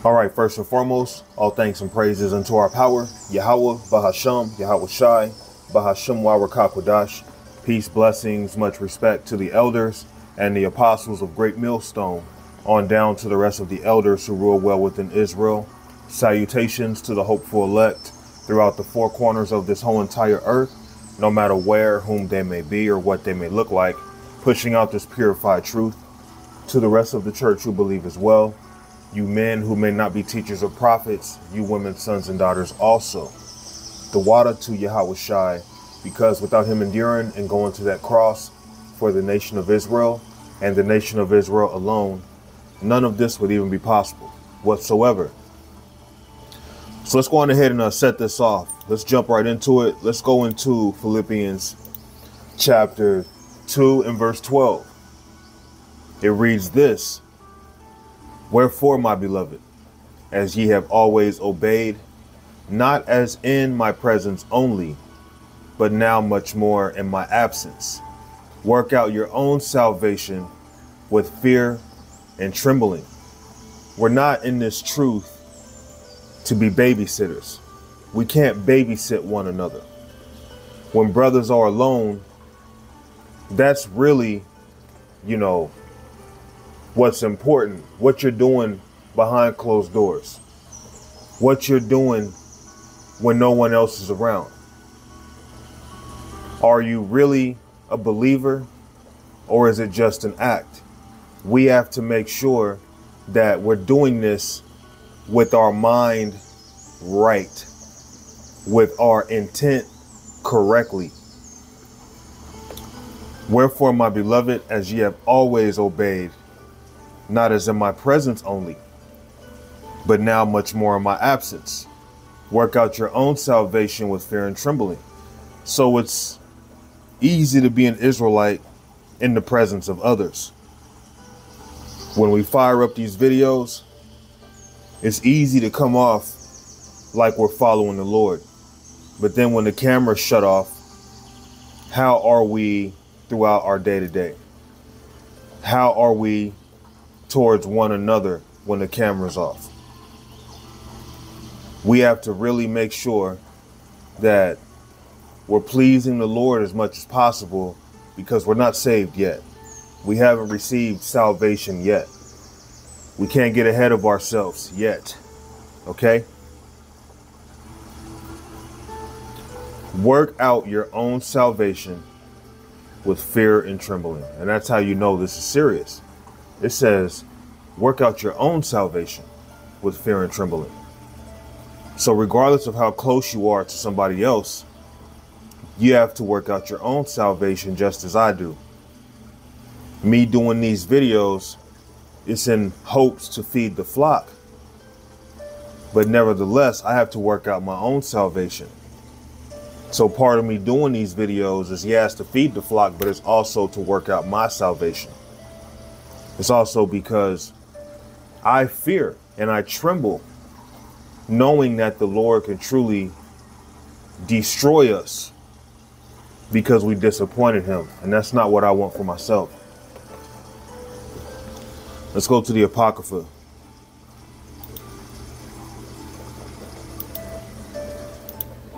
All right, first and foremost, all thanks and praises unto our power, Yahweh, Bahasham, Yahweh Shai, Bahasham Wawakakwadash. Peace, blessings, much respect to the elders and the apostles of Great Millstone, on down to the rest of the elders who rule well within Israel. Salutations to the hopeful elect throughout the four corners of this whole entire earth, no matter where, whom they may be, or what they may look like, pushing out this purified truth. To the rest of the church who believe as well. You men who may not be teachers or prophets, you women, sons and daughters also. The water to Yahweh Shai, because without him enduring and going to that cross for the nation of Israel and the nation of Israel alone, none of this would even be possible whatsoever. So let's go on ahead and set this off. Let's jump right into it. Let's go into Philippians chapter 2 and verse 12. It reads this: Wherefore, my beloved, as ye have always obeyed, not as in my presence only, but now much more in my absence, work out your own salvation with fear and trembling. We're not in this truth to be babysitters. We can't babysit one another. When brothers are alone, that's really, what's important, what you're doing behind closed doors, what you're doing when no one else is around. Are you really a believer, or is it just an act? We have to make sure that we're doing this with our mind right, with our intent correctly. Wherefore, my beloved, as ye have always obeyed, not as in my presence only, but now much more in my absence, work out your own salvation with fear and trembling. So it's easy to be an Israelite in the presence of others. When we fire up these videos, it's easy to come off like we're following the Lord. But then when the camera's shut off, how are we throughout our day-to-day? How are we towards one another when the camera's off? We have to really make sure that we're pleasing the Lord as much as possible, because we're not saved yet. We haven't received salvation yet. We can't get ahead of ourselves yet. Okay? Work out your own salvation with fear and trembling. And that's how you know this is serious. It says, work out your own salvation with fear and trembling. So regardless of how close you are to somebody else, you have to work out your own salvation just as I do. Me doing these videos, it's in hopes to feed the flock. But nevertheless, I have to work out my own salvation. So part of me doing these videos is, yes, to feed the flock, but it's also to work out my salvation. It's also because I fear and I tremble, knowing that the Lord can truly destroy us because we disappointed him. And that's not what I want for myself. Let's go to the Apocrypha.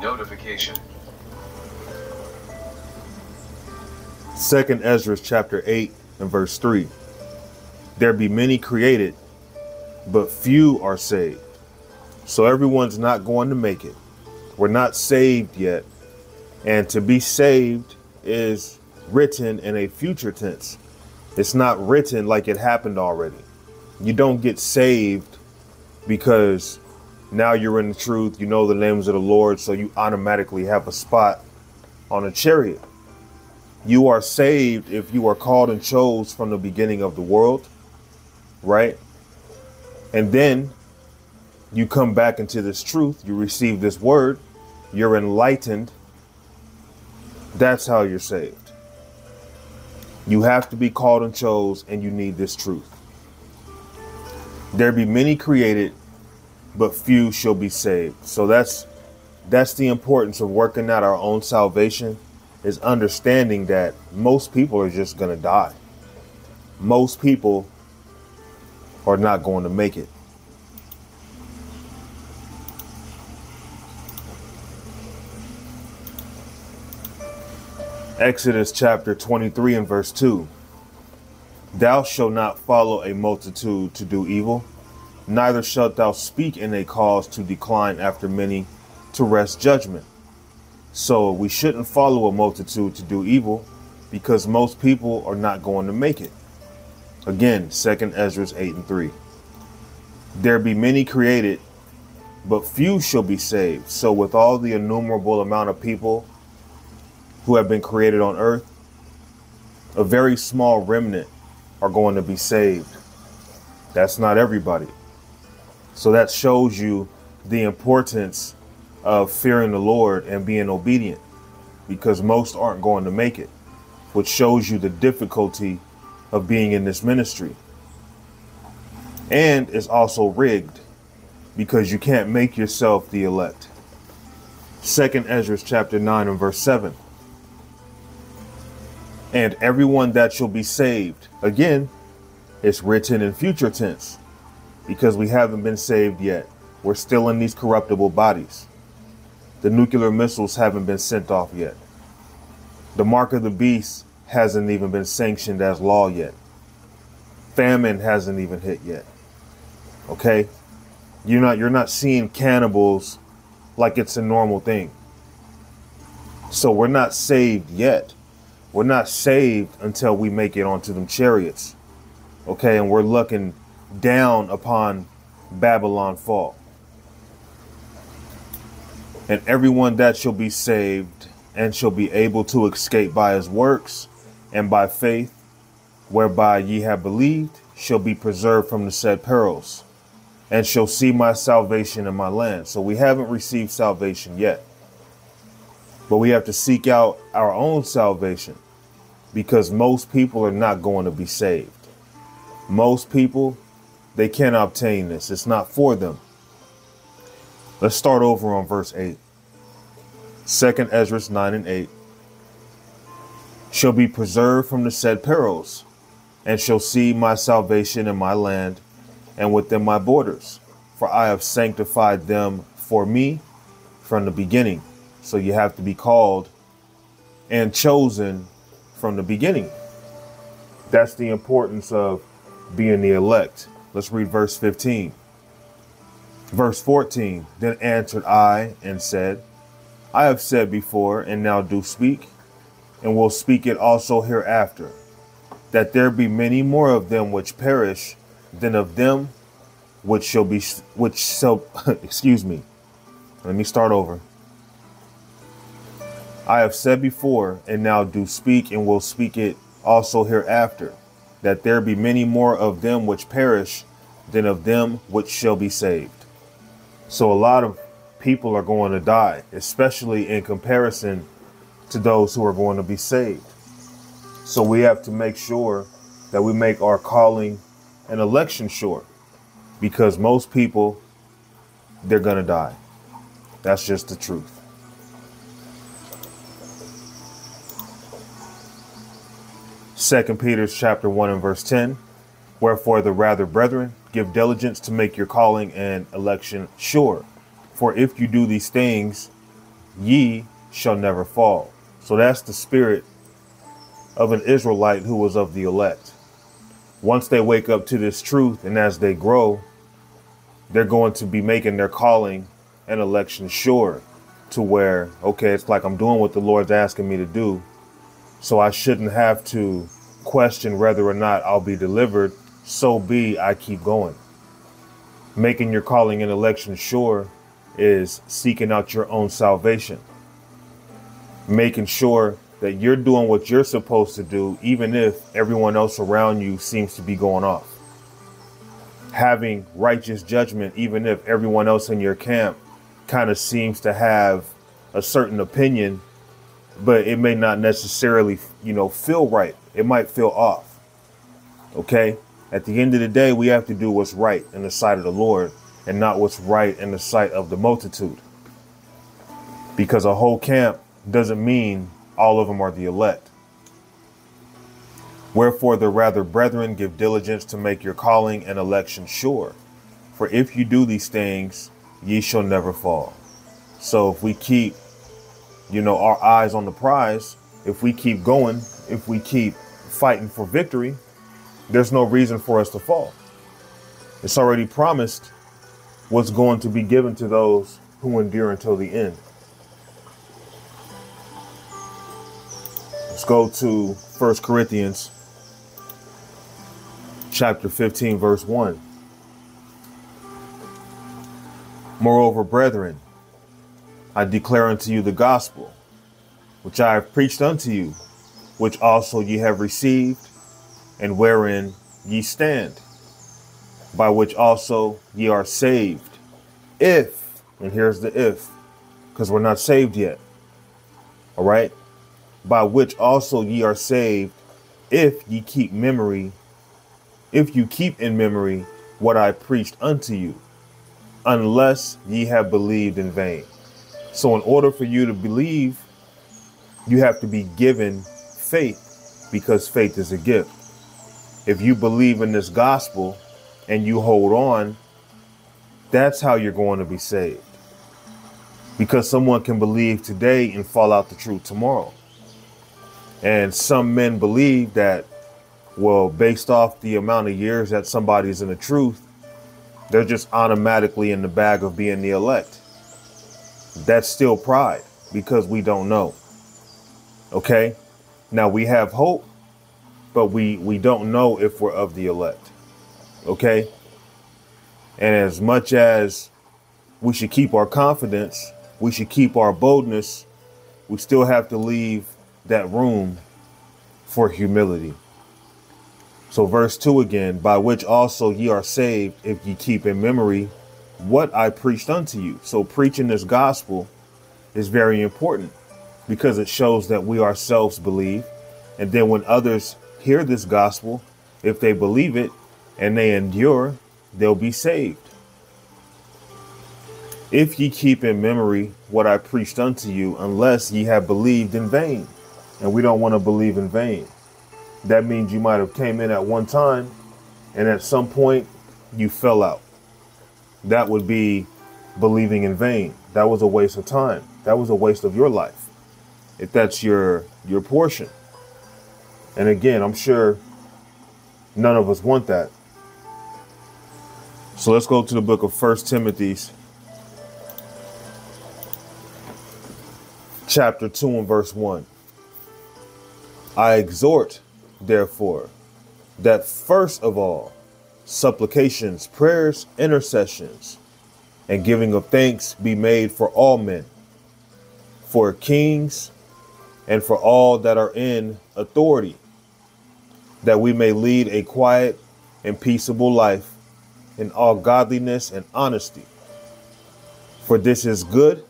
Notification. 2nd Ezra chapter 8 and verse 3. There be many created, but few are saved. So everyone's not going to make it. We're not saved yet. And to be saved is written in a future tense. It's not written like it happened already. You don't get saved because now you're in the truth. You know the names of the Lord, so you automatically have a spot on a chariot. You are saved if you are called and chose from the beginning of the world, right? And then you come back into this truth. You receive this word. You're enlightened. That's how you're saved. You have to be called and chose, and you need this truth. There be many created, but few shall be saved. So that's the importance of working out our own salvation, is understanding that most people are just going to die. Most people are not going to make it. Exodus chapter 23 and verse 2. Thou shalt not follow a multitude to do evil, neither shalt thou speak in a cause to decline after many to wrest judgment. So we shouldn't follow a multitude to do evil because most people are not going to make it. Again, 2 Ezra 8 and 3. There be many created, but few shall be saved. So with all the innumerable amount of people who have been created on earth, a very small remnant are going to be saved. That's not everybody. So that shows you the importance of fearing the Lord and being obedient, because most aren't going to make it, which shows you the difficulty of being in this ministry. And it's also rigged because you can't make yourself the elect. 2 Ezra chapter 9 and verse 7. And everyone that shall be saved. Again, it's written in future tense because we haven't been saved yet. We're still in these corruptible bodies. The nuclear missiles haven't been sent off yet. The mark of the beast hasn't even been sanctioned as law yet. Famine hasn't even hit yet. Okay? You're not seeing cannibals like it's a normal thing. So we're not saved yet. We're not saved until we make it onto them chariots. Okay, and we're looking down upon Babylon fall. And everyone that shall be saved and shall be able to escape by his works and by faith, whereby ye have believed, shall be preserved from the said perils, and shall see my salvation in my land. So we haven't received salvation yet, but we have to seek out our own salvation, because most people are not going to be saved. Most people, they can't obtain this. It's not for them. Let's start over on verse 8. 2 Ezra 9 and 8. Shall be preserved from the said perils, and shall see my salvation in my land and within my borders. For I have sanctified them for me from the beginning. So you have to be called and chosen from the beginning. That's the importance of being the elect. Let's read verse 15. Verse 14. Then answered I and said, I have said before, and now do speak, and will speak it also hereafter, that there be many more of them which perish than of them which shall excuse me. Let me start over. I have said before, and now do speak, and will speak it also hereafter, that there be many more of them which perish than of them which shall be saved. So a lot of people are going to die, especially in comparison to those who are going to be saved. So we have to make sure that we make our calling and election sure, because most people, they're going to die. That's just the truth. Second Peter chapter 1 and verse 10. Wherefore the rather, brethren, give diligence to make your calling and election sure. For if you do these things, ye shall never fall. So that's the spirit of an Israelite who was of the elect. Once they wake up to this truth, and as they grow, they're going to be making their calling and election sure, to where, okay, it's like I'm doing what the Lord's asking me to do, so I shouldn't have to question whether or not I'll be delivered. So be, I keep going. Making your calling and election sure is seeking out your own salvation. Making sure that you're doing what you're supposed to do, even if everyone else around you seems to be going off. Having righteous judgment, even if everyone else in your camp kind of seems to have a certain opinion, but it may not necessarily, feel right. It might feel off. Okay. At the end of the day, we have to do what's right in the sight of the Lord and not what's right in the sight of the multitude. Because a whole camp doesn't mean all of them are the elect. Wherefore the rather, brethren, give diligence to make your calling and election sure. For if you do these things, ye shall never fall. So if we keep, our eyes on the prize, if we keep going, if we keep fighting for victory, there's no reason for us to fall. It's already promised what's going to be given to those who endure until the end. Let's go to 1 Corinthians chapter 15, verse 1. Moreover, brethren, I declare unto you the gospel, which I have preached unto you, which also ye have received, and wherein ye stand, by which also ye are saved, if, and here's the if, because we're not saved yet, all right, by which also ye are saved, if you keep in memory what I preached unto you, unless ye have believed in vain. So in order for you to believe, you have to be given faith, because faith is a gift. If you believe in this gospel and you hold on, that's how you're going to be saved. Because someone can believe today and fall out the truth tomorrow. And some men believe that, well, based off the amount of years that somebody's in the truth, they're just automatically in the bag of being the elect. That's still pride, because we don't know. Okay? Now we have hope, but we don't know if we're of the elect. Okay? And as much as we should keep our confidence, we should keep our boldness, we still have to leave that room for humility. So verse 2 again, by which also ye are saved, if ye keep in memory what I preached unto you. So preaching this gospel is very important, because it shows that we ourselves believe. And then when others hear this gospel, if they believe it and they endure, they'll be saved. If ye keep in memory what I preached unto you, unless ye have believed in vain. And we don't want to believe in vain. That means you might have came in at one time and at some point you fell out. That would be believing in vain. That was a waste of time. That was a waste of your life, if that's your portion. And again, I'm sure none of us want that. So let's go to the book of 1 Timothy chapter 2 and verse 1. I exhort, therefore, that first of all, supplications, prayers, intercessions, and giving of thanks be made for all men, for kings, and for all that are in authority, that we may lead a quiet and peaceable life in all godliness and honesty. For this is good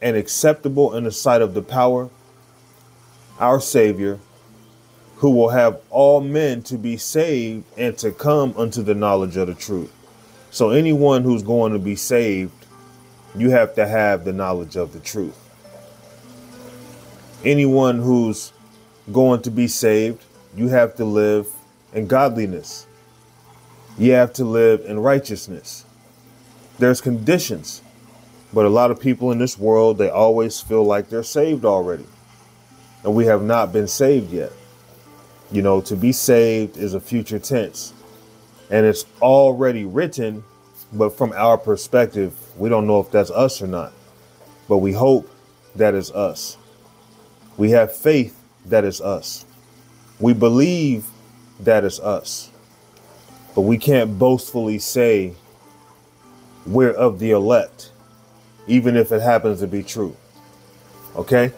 and acceptable in the sight of the power, our Savior, who will have all men to be saved and to come unto the knowledge of the truth. So anyone who's going to be saved, you have to have the knowledge of the truth. Anyone who's going to be saved, you have to live in godliness. You have to live in righteousness. There's conditions, but a lot of people in this world, they always feel like they're saved already. And we have not been saved yet. You know, to be saved is a future tense, and it's already written, but from our perspective, we don't know if that's us or not, but we hope that is us. We have faith that is us. We believe that is us, but we can't boastfully say we're of the elect, even if it happens to be true. Okay?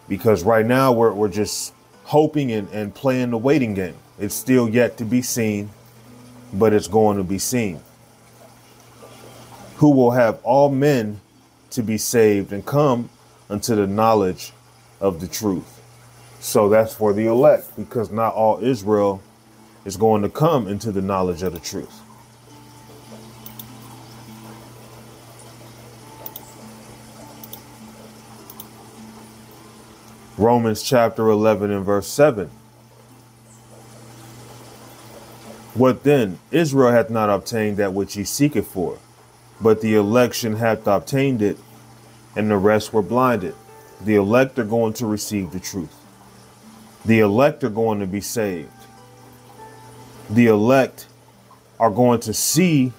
Because right now we're just hoping and playing the waiting game. It's still yet to be seen, but it's going to be seen. Who will have all men to be saved and come unto the knowledge of the truth. So that's for the elect, because not all Israel is going to come into the knowledge of the truth. Romans chapter 11 and verse 7. What then? Israel hath not obtained that which he seeketh for, but the election hath obtained it, and the rest were blinded. The elect are going to receive the truth. The elect are going to be saved. The elect are going to see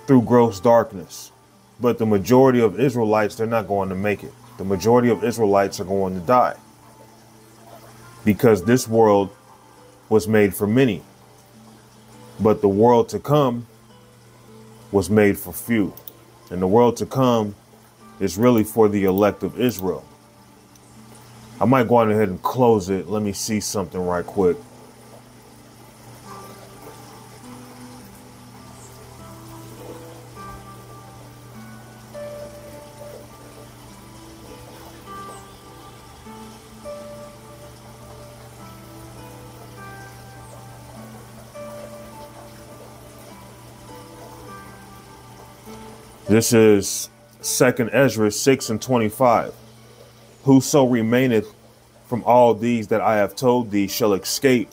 through gross darkness. But the majority of Israelites, they're not going to make it. The majority of Israelites are going to die. Because this world was made for many. But the world to come was made for few. And the world to come is really for the elect of Israel. I might go on ahead and close it. Let me see something right quick. This is 2 Ezra 6:25. Whoso remaineth from all these that I have told thee shall escape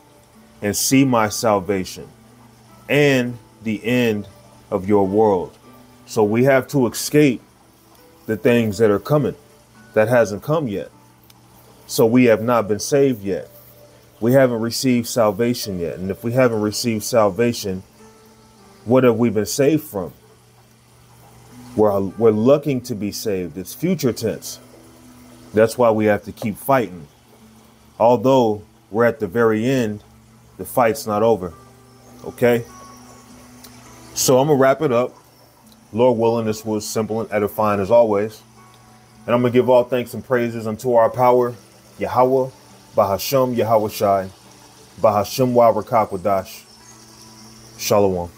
and see my salvation and the end of your world. So we have to escape the things that are coming that hasn't come yet. So we have not been saved yet. We haven't received salvation yet. And if we haven't received salvation, what have we been saved from? We're looking to be saved. It's future tense. That's why we have to keep fighting. Although we're at the very end, the fight's not over. Okay? So I'm going to wrap it up. Lord willing, this was simple and edifying as always. And I'm going to give all thanks and praises unto our power, Yahweh, Bahashem, Yahweh Shai, Bahashem Wa Rakakwadash. Shalom.